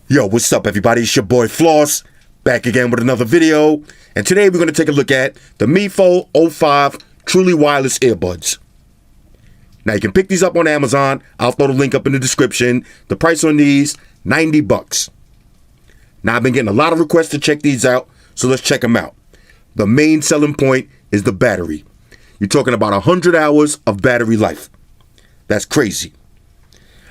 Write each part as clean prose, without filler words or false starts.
Yo, what's up everybody? It's your boy Floss, back again with another video. And today we're going to take a look at the MiFo 05 truly wireless earbuds. Now you can pick these up on Amazon. I'll throw the link up in the description. The price on these, $90. Now I've been getting a lot of requests to check these out, so let's check them out. The main selling point is the battery. You're talking about 100 hours of battery life. That's crazy.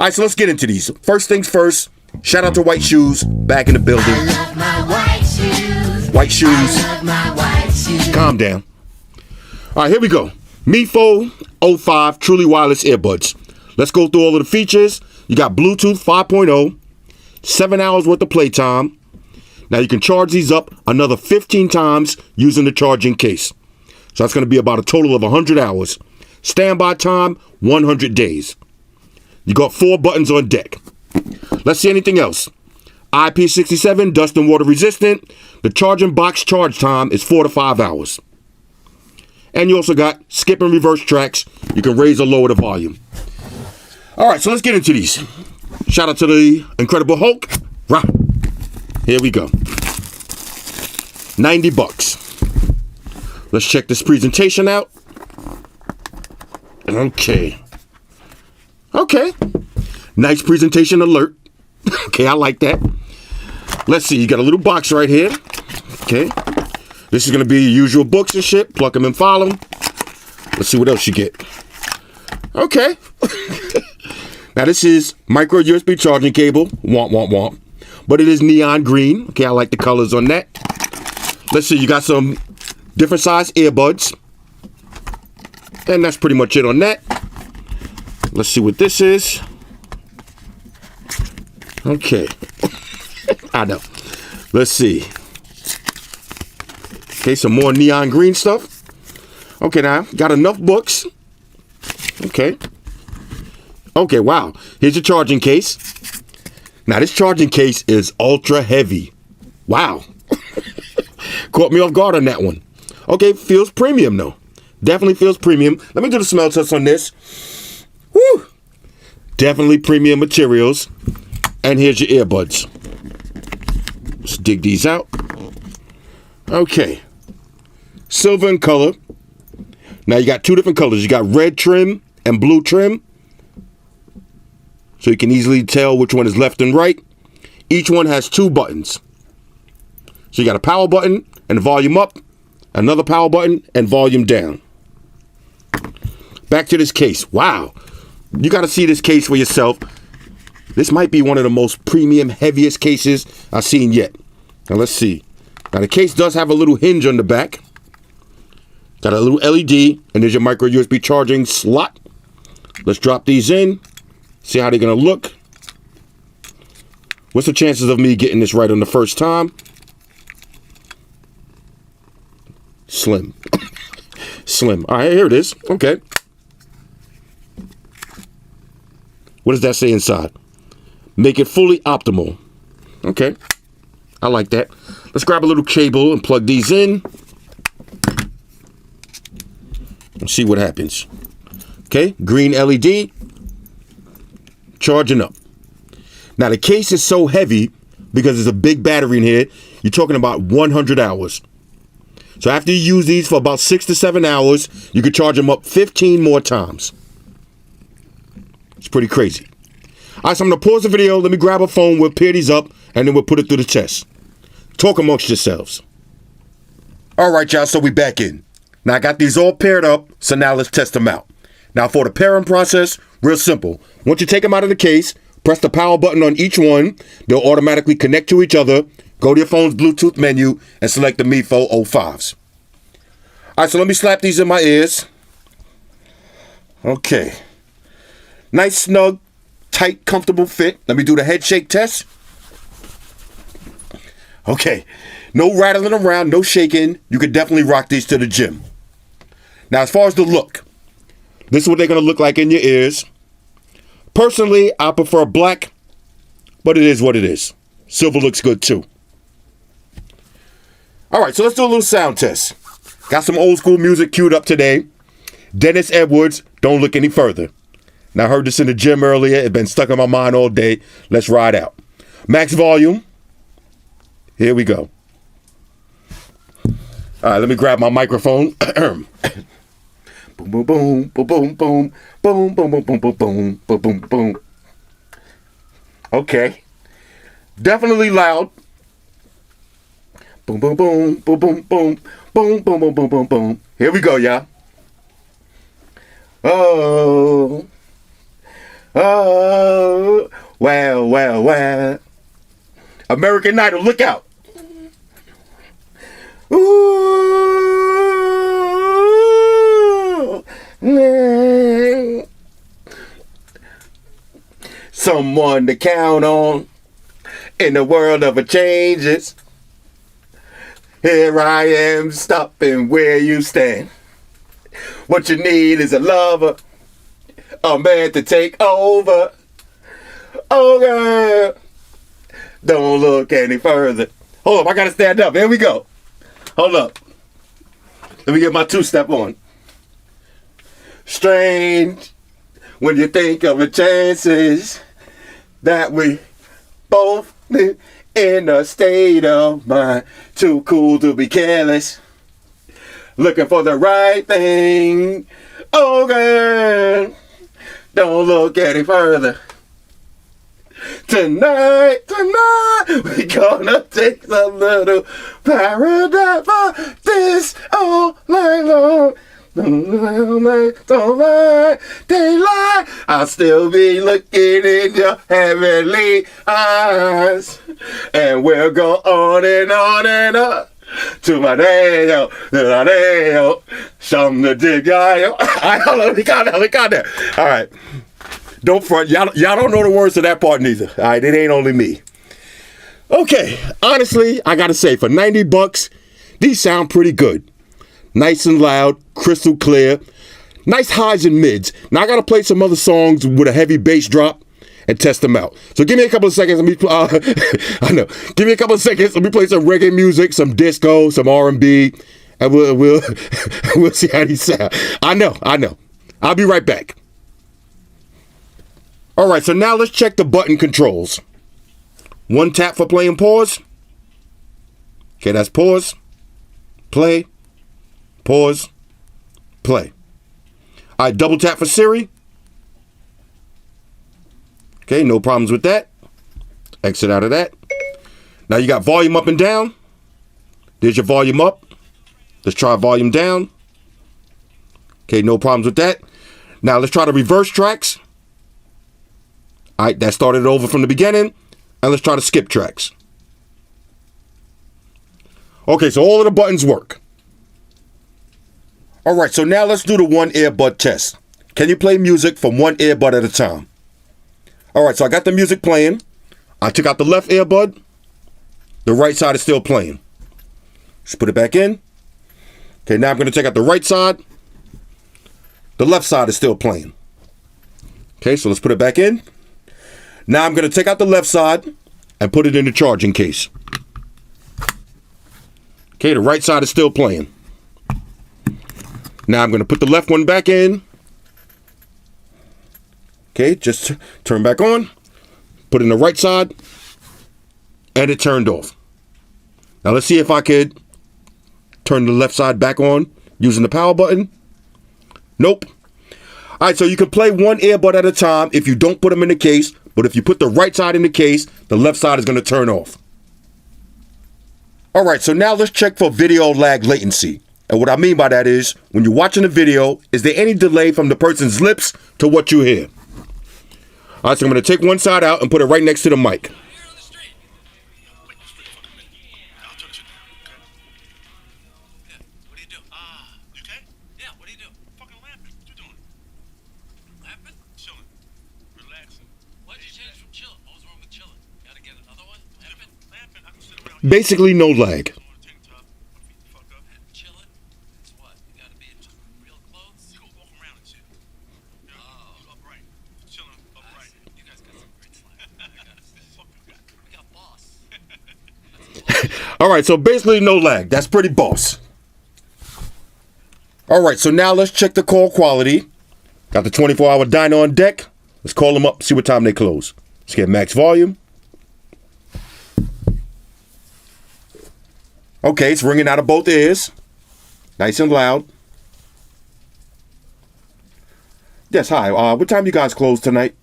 All right, so let's get into these. First things first, shout out to White Shoes, back in the building. I love my white shoes. White Shoes. I love my white shoes. Calm down. All right, here we go. MiFo 05 truly wireless earbuds. Let's go through all of the features. You got Bluetooth 5.0, 7 hours worth of playtime. Now you can charge these up another 15 times using the charging case. So that's going to be about a total of 100 hours. Standby time, 100 days. You got 4 buttons on deck. Let's see anything else. IP67, dust and water resistant. The charging box charge time is 4 to 5 hours. And you also got skip and reverse tracks. You can raise or lower the volume. All right, so let's get into these. Shout out to the Incredible Hulk. Rah. Here we go. $90. Let's check this presentation out. Okay. Nice presentation alert. Okay, I like that. Let's see, you got a little box right here. Okay. This is going to be your usual books and shit. Pluck them and file them. Let's see what else you get. Okay. Now this is micro USB charging cable. Womp. But it is neon green. Okay, I like the colors on that. Let's see, you got some different size earbuds. And that's pretty much it on that. Let's see what this is. Okay. I know. Let's see. Okay, some more neon green stuff. Okay, now, got enough books. Okay, wow. Here's your charging case. Now, this charging case is ultra heavy. Wow. Caught me off guard on that one. Okay, feels premium, though. Definitely feels premium. Let me do the smell test on this. Woo! Definitely premium materials. And here's your earbuds. Let's dig these out. Okay. Silver in color. Now you got 2 different colors. You got red trim and blue trim. So you can easily tell which one is left and right. Each one has 2 buttons. So you got a power button and volume up. Another power button and volume down. Back to this case. Wow. You got to see this case for yourself. This might be one of the most premium, heaviest cases I've seen yet. Now let's see. Now the case does have a little hinge on the back. Got a little LED, and there's your micro USB charging slot. Let's drop these in. See how they're going to look. What's the chances of me getting this right on the first time? Slim. Slim. All right, here it is. Okay. What does that say inside? Make it fully optimal. Okay. I like that. Let's grab a little cable and plug these in. And see what happens. Okay. Green LED. Charging up. Now the case is so heavy because there's a big battery in here. You're talking about 100 hours. So after you use these for about 6 to 7 hours, you can charge them up 15 more times. It's pretty crazy. All right, so I'm going to pause the video. Let me grab a phone. We'll pair these up, and then we'll put it through the test. Talk amongst yourselves. All right, y'all, so we back in. Now, I got these all paired up, so now let's test them out. Now, for the pairing process, real simple. Once you take them out of the case, press the power button on each one. They'll automatically connect to each other. Go to your phone's Bluetooth menu and select the MiFo 05s. All right, so let me slap these in my ears. Okay. Nice, snug, tight, comfortable fit. Let me do the head shake test. Okay. No rattling around, no shaking. You could definitely rock these to the gym. Now, as far as the look, this is what they're going to look like in your ears. Personally, I prefer black, but it is what it is. Silver looks good too. All right, so let's do a little sound test. Got some old school music queued up today. Dennis Edwards, Don't Look Any Further. Now, I heard this in the gym earlier. It's been stuck in my mind all day. Let's ride out. Max volume. Here we go. All right, let me grab my microphone. Boom, boom, boom, boom, boom, boom, boom, boom, boom, boom, boom, boom, boom, boom, boom. Okay. Definitely loud. Boom, boom, boom, boom, boom, boom, boom, boom, boom, boom, boom, boom. Here we go, y'all. Oh, oh, well, well, well. American Idol, look out. Ooh, someone to count on in the world of changes. Here I am, stopping where you stand. What you need is a lover, a man to take over. Oh, girl, don't look any further. Hold up, I gotta stand up. Here we go. Hold up. Let me get my two-step on. Strange when you think of the chances that we both live in a state of mind. Too cool to be careless. Looking for the right thing. Oh, girl, don't look any further. Tonight, we gonna take a little paradise for this all night long. Don't lie, daylight. I'll still be looking in your heavenly eyes. And we'll go on and on and on. To my day, some the dig, y'all. Hold on, we got there. All right. Don't front. Y'all don't know the words to that part neither. All right, it ain't only me. Okay, honestly, I gotta say, for $90, these sound pretty good. Nice and loud, crystal clear, nice highs and mids. Now I gotta play some other songs with a heavy bass drop and test them out. So give me a couple of seconds. Give me a couple of seconds. Let me play some reggae music, some disco, some R&B, and we'll see how these sound. I know. I'll be right back. All right, so now let's check the button controls. One tap for play and pause. Okay, that's pause, play, pause, play. All right, double tap for Siri. Okay, no problems with that. Exit out of that. Now you got volume up and down. There's your volume up. Let's try volume down. Okay, no problems with that. Now let's try the reverse tracks. All right, that started over from the beginning. And let's try to skip tracks. Okay, so all of the buttons work. All right, so now let's do the one earbud test. Can you play music from one earbud at a time? All right, so I got the music playing. I took out the left earbud. The right side is still playing. Just put it back in. Okay, now I'm going to take out the right side. The left side is still playing. Okay, so let's put it back in. Now I'm going to take out the left side and put it in the charging case. Okay, the right side is still playing. Now I'm going to put the left one back in. Okay, just turn back on. Put in the right side. And it turned off. Now let's see if I could turn the left side back on using the power button. Nope. All right, so you can play one earbud at a time if you don't put them in the case. But if you put the right side in the case, the left side is going to turn off. All right, so now let's check for video lag latency. And what I mean by that is, when you're watching a video, is there any delay from the person's lips to what you hear? All right, so I'm going to take one side out and put it right next to the mic. Basically, no lag. All right, so basically no lag. That's pretty boss. All right, so now let's check the call quality. Got the 24-hour diner on deck. Let's call them up, see what time they close. Let's get max volume. Okay, it's ringing out of both ears. Nice and loud. Yes, hi. What time you guys close tonight?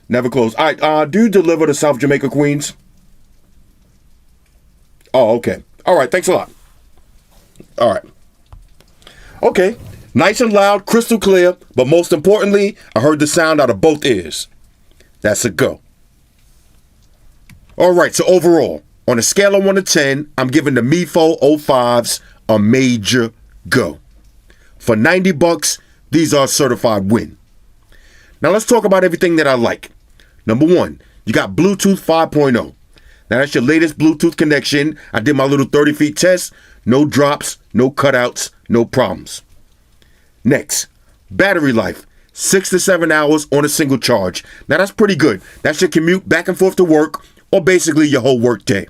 Never close. All right, do you deliver to South Jamaica, Queens? Oh, okay. All right, thanks a lot. All right. Okay, nice and loud, crystal clear, but most importantly, I heard the sound out of both ears. That's a go. All right, so overall, on a scale of 1 to 10, I'm giving the MiFo 05s a major go. For $90, these are a certified win. Now let's talk about everything that I like. Number 1, you got Bluetooth 5.0. Now that's your latest Bluetooth connection. I did my little 30 feet test. No drops, no cutouts, no problems. Next, battery life. 6 to 7 hours on a single charge. Now that's pretty good. That's your commute back and forth to work, or basically your whole work day.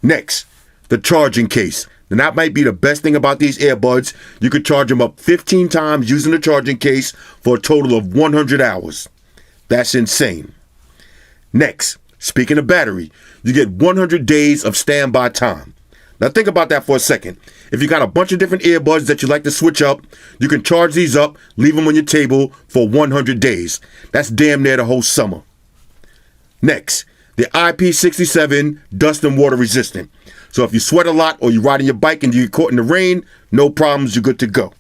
Next, the charging case. Now that might be the best thing about these earbuds. You could charge them up 15 times using the charging case for a total of 100 hours. That's insane. Next, speaking of battery, you get 100 days of standby time. Now think about that for a second. If you got a bunch of different earbuds that you like to switch up, you can charge these up, leave them on your table for 100 days. That's damn near the whole summer. Next, the IP67 dust and water resistant. So if you sweat a lot or you're riding your bike and you get caught in the rain, no problems, you're good to go.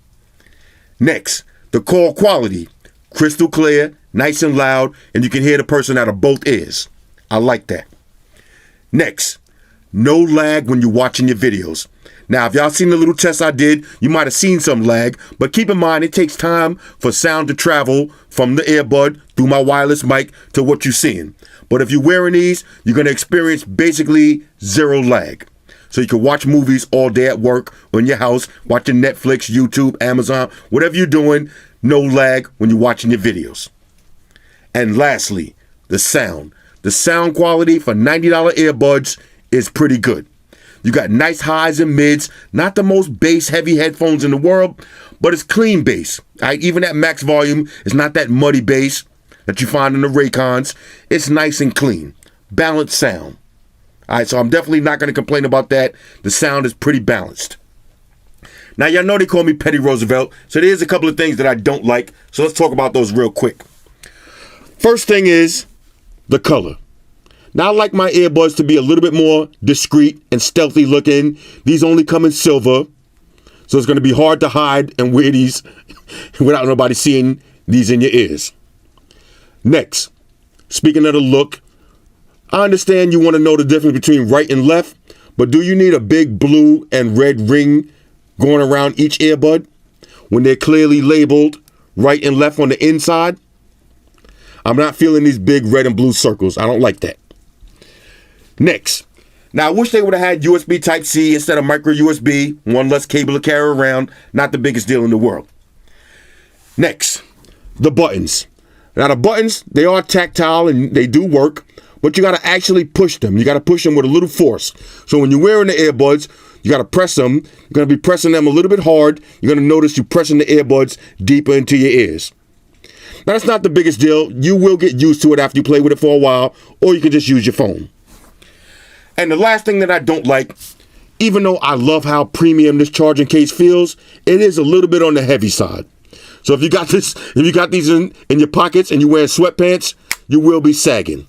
Next, the call quality. Crystal clear, nice and loud, and you can hear the person out of both ears. I like that. Next, no lag when you're watching your videos. Now, if y'all seen the little test I did, you might have seen some lag, but keep in mind it takes time for sound to travel from the earbud through my wireless mic to what you're seeing. But if you're wearing these, you're going to experience basically zero lag. So you can watch movies all day at work or in your house, watching Netflix, YouTube, Amazon, whatever you're doing, no lag when you're watching your videos. And lastly, the sound. The sound quality for $90 earbuds is pretty good. You got nice highs and mids, not the most bass heavy headphones in the world, but it's clean bass. Right? Even at max volume, it's not that muddy bass that you find in the Raycons. It's nice and clean. Balanced sound. All right, so I'm definitely not going to complain about that. The sound is pretty balanced. Now, y'all know they call me Petty Roosevelt, so there's a couple of things that I don't like. So let's talk about those real quick. First thing is the color. Now, I like my earbuds to be a little bit more discreet and stealthy looking. These only come in silver, so it's going to be hard to hide and wear these without nobody seeing these in your ears. Next, speaking of the look, I understand you want to know the difference between right and left, but do you need a big blue and red ring going around each earbud when they're clearly labeled right and left on the inside? I'm not feeling these big red and blue circles. I don't like that. Next, now I wish they would have had USB Type-C instead of micro USB, one less cable to carry around, not the biggest deal in the world. Next, the buttons. Now the buttons, they are tactile and they do work, but you got to actually push them. You got to push them with a little force. So when you're wearing the earbuds, you got to press them. You're going to be pressing them a little bit hard. You're going to notice you pressing the earbuds deeper into your ears. Now that's not the biggest deal. You will get used to it after you play with it for a while, or you can just use your phone. And the last thing that I don't like, even though I love how premium this charging case feels, it is a little bit on the heavy side. So if you got these in your pockets and you're wearing sweatpants, you will be sagging.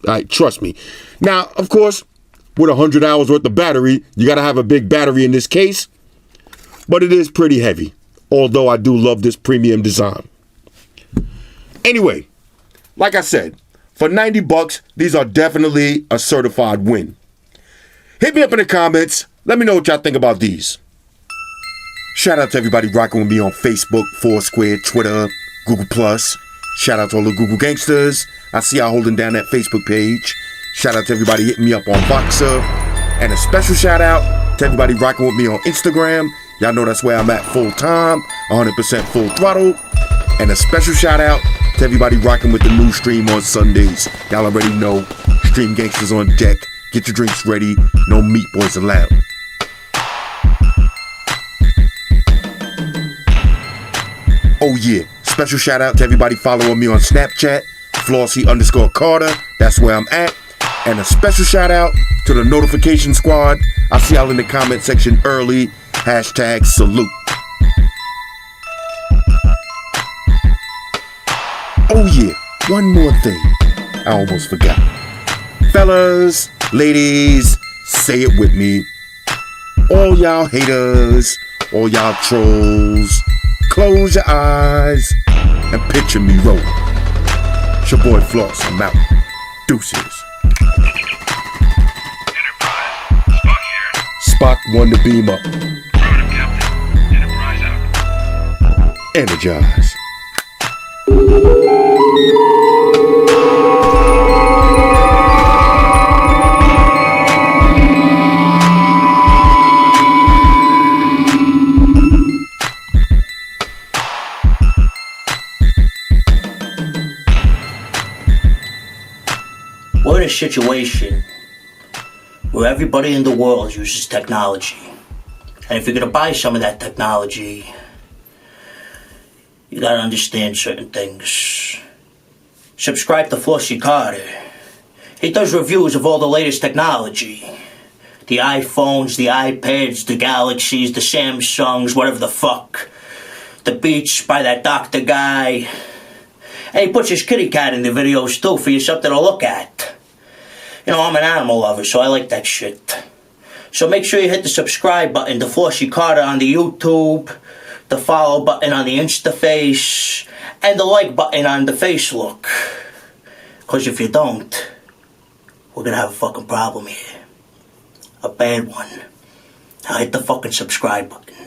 All right, trust me. Now, of course, with 100 hours worth of battery, you got to have a big battery in this case, but it is pretty heavy, although I do love this premium design. Anyway, like I said, for $90, these are definitely a certified win. Hit me up in the comments. Let me know what y'all think about these. Shout out to everybody rocking with me on Facebook, Foursquare, Twitter, Google+. Shout out to all the Google gangsters. I see y'all holding down that Facebook page. Shout out to everybody hitting me up on Voxer. And a special shout out to everybody rocking with me on Instagram. Y'all know that's where I'm at full time, 100% full throttle. And a special shout out to everybody rocking with the new stream on Sundays. Y'all already know, Stream Gangsters on deck. Get your drinks ready. No meat boys allowed. Oh yeah, special shout out to everybody following me on Snapchat, Flossy_Carter. That's where I'm at. And a special shout out to the notification squad. I'll see y'all in the comment section early. Hashtag salute. Oh yeah, one more thing. I almost forgot. Fellas, ladies, say it with me. All y'all haters, all y'all trolls, close your eyes and picture me rolling. It's your boy Floss, I'm out. Deuces. Spock won the beam up. Captain. Enterprise out. Energize. We're in a situation where everybody in the world uses technology. And if you're going to buy some of that technology, you got to understand certain things. Subscribe to Flossy Carter. He does reviews of all the latest technology. The iPhones, the iPads, the Galaxies, the Samsungs, whatever the fuck. The Beats by that doctor guy. And he puts his kitty cat in the videos too for you something to look at. You know, I'm an animal lover, so I like that shit. So make sure you hit the subscribe button to Flossy Carter on the YouTube, the follow button on the Instaface, and the like button on the Facebook. Because if you don't, we're gonna have a fucking problem here. A bad one. Now hit the fucking subscribe button.